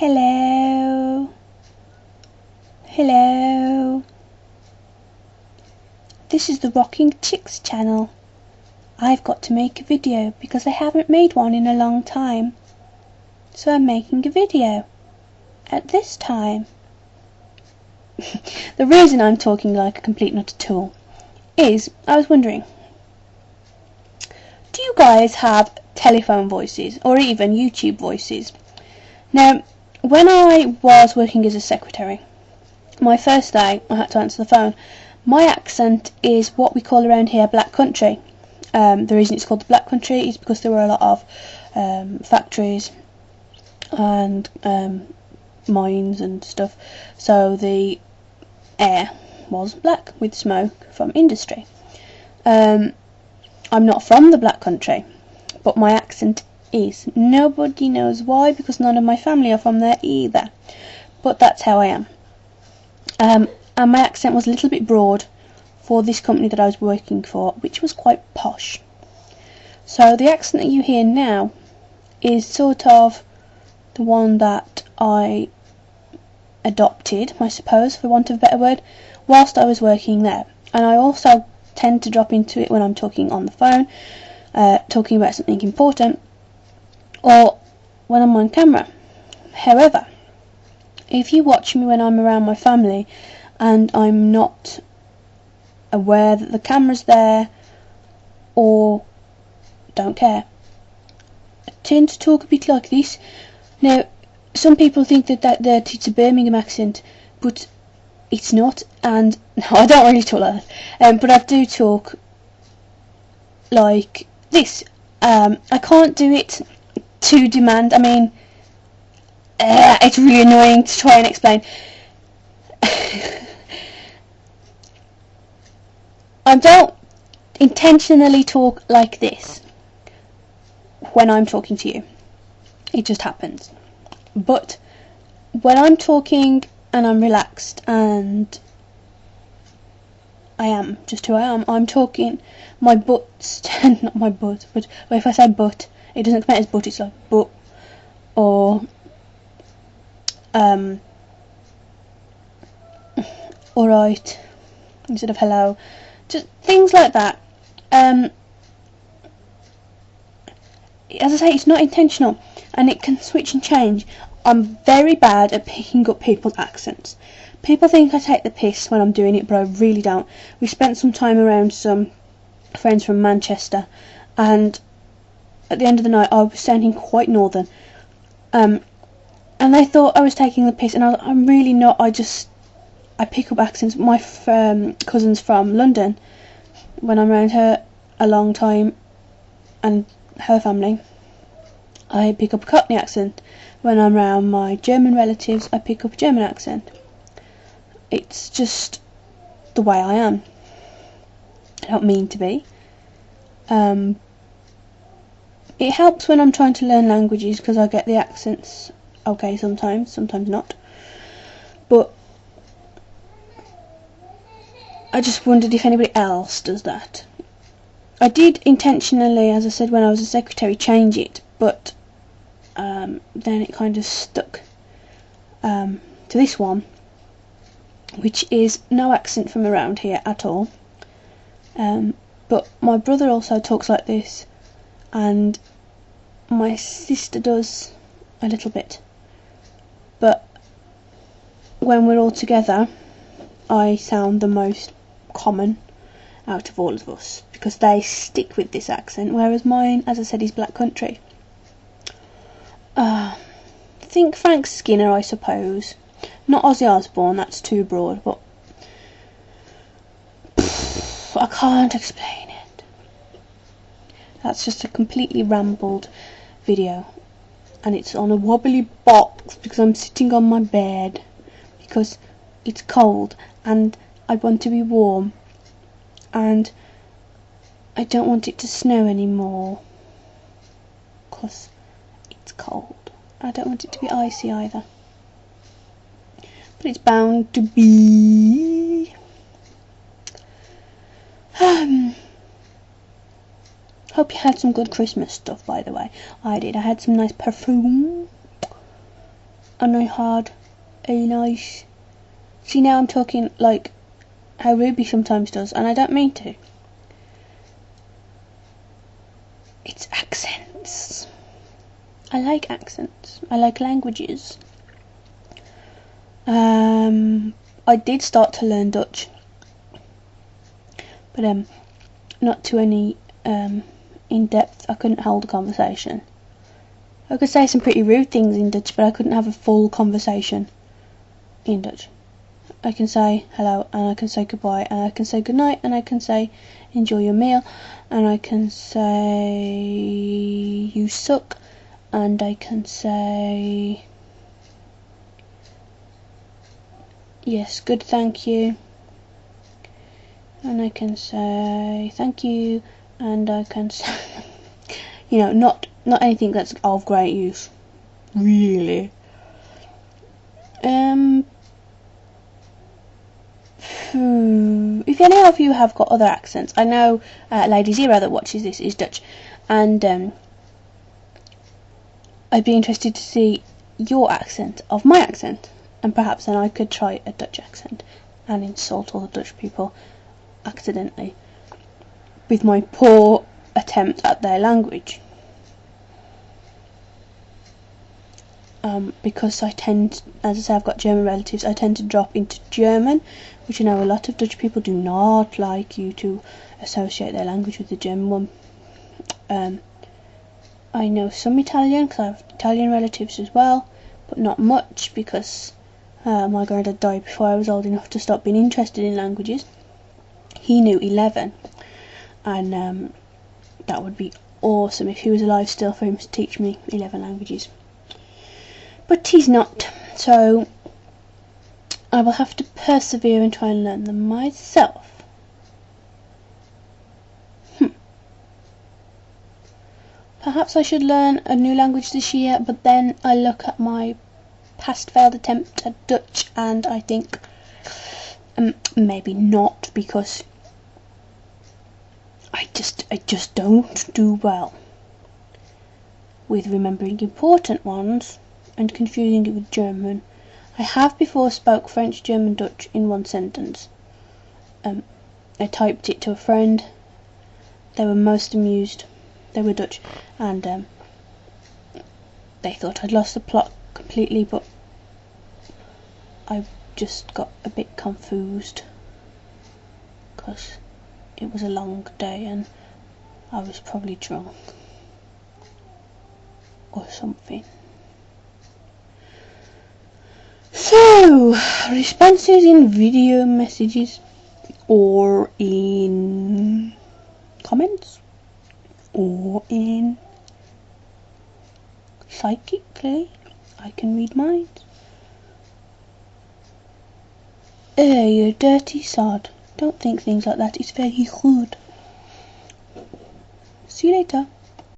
Hello. Hello. This is the Rocking Chicks channel. I've got to make a video because I haven't made one in a long time. So I'm making a video. At this time. The reason I'm talking like a complete nut at all is, I was wondering, do you guys have telephone voices or even YouTube voices? Now, when I was working as a secretary, my first day I had to answer the phone. My accent is what we call around here Black Country. The reason it's called the Black Country is because there were a lot of factories and mines and stuff, so the air was black with smoke from industry. I'm not from the Black Country, but my accent is. Nobody knows why, because none of my family are from there either, but that's how I am. And my accent was a little bit broad for this company that I was working for, which was quite posh. So the accent that you hear now is sort of the one that I adopted, I suppose, for want of a better word, whilst I was working there. And I also tend to drop into it when I'm talking on the phone, talking about something important, or when I'm on camera. However, if you watch me when I'm around my family and I'm not aware that the camera's there or don't care, I tend to talk a bit like this. Now, some people think that it's a Birmingham accent, but it's not, and no, I don't really talk like that, but I do talk like this. I can't do it to demand. I mean, it's really annoying to try and explain. I don't intentionally talk like this when I'm talking to you. It just happens. But when I'm talking and I'm relaxed and I am just who I am, I'm talking, my butt's not my butt, but if I say butt, it doesn't come out as butt, it's like butt, or alright instead of hello, just things like that. As I say, it's not intentional and it can switch and change. I'm very bad at picking up people's accents. People think I take the piss when I'm doing it, but I really don't. We spent some time around some friends from Manchester, and at the end of the night I was sounding quite northern, and they thought I was taking the piss, and I'm really not. I pick up accents. My cousin's from London. When I'm around her a long time and her family, I pick up a Cockney accent. When I'm around my German relatives, I pick up a German accent. It's just the way I am. I don't mean to be. It helps when I'm trying to learn languages because I get the accents okay sometimes not. But I just wondered if anybody else does that. I did intentionally, as I said, when I was a secretary, change it, but then it kind of stuck to this one, which is no accent from around here at all. But my brother also talks like this, and my sister does a little bit. But when we're all together, I sound the most common out of all of us, because they stick with this accent, whereas mine, as I said, is Black Country. Think Frank Skinner, I suppose. Not Ozzy Osbourne, that's too broad, but I can't explain it. That's just a completely rambled video, and it's on a wobbly box because I'm sitting on my bed because it's cold and I want to be warm, and I don't want it to snow anymore because it's cold. I don't want it to be icy either, but it's bound to be. Hope you had some good Christmas stuff, by the way. I did. I had some nice perfume. and I had a nice... See, now I'm talking like how Ruby sometimes does, and I don't mean to. It's accents. I like accents. I like languages. I did start to learn Dutch, but not to any in depth. I couldn't hold a conversation. I could say some pretty rude things in Dutch, but I couldn't have a full conversation in Dutch. I can say hello, and I can say goodbye, and I can say goodnight, and I can say enjoy your meal, and I can say you suck, and I can say yes, good, thank you, and I can say thank you, and I can say you know, not anything that's of great use, really. If any of you have got other accents, I know Lady Zero that watches this is Dutch, and I'd be interested to see your accent of my accent, and perhaps then I could try a Dutch accent and insult all the Dutch people accidentally with my poor attempt at their language. Because I tend, as I say, I've got German relatives, I tend to drop into German, which I know a lot of Dutch people do not like you to associate their language with the German one. I know some Italian, because I have Italian relatives as well, but not much, because my granddad died before I was old enough to stop being interested in languages. He knew 11, and that would be awesome if he was alive still, for him to teach me 11 languages. But he's not, so I will have to persevere and try and learn them myself. Perhaps I should learn a new language this year, but then I look at my past failed attempt at Dutch and I think maybe not, because I just don't do well with remembering important ones and confusing it with German. I have before spoke French, German, Dutch in one sentence. I typed it to a friend. They were most amused. They were Dutch, and they thought I'd lost the plot completely, but I just got a bit confused because it was a long day and I was probably drunk or something. So, responses in video messages or in comments or in psychically, I can read minds. You dirty sod. Don't think things like that, it's very rude. See you later.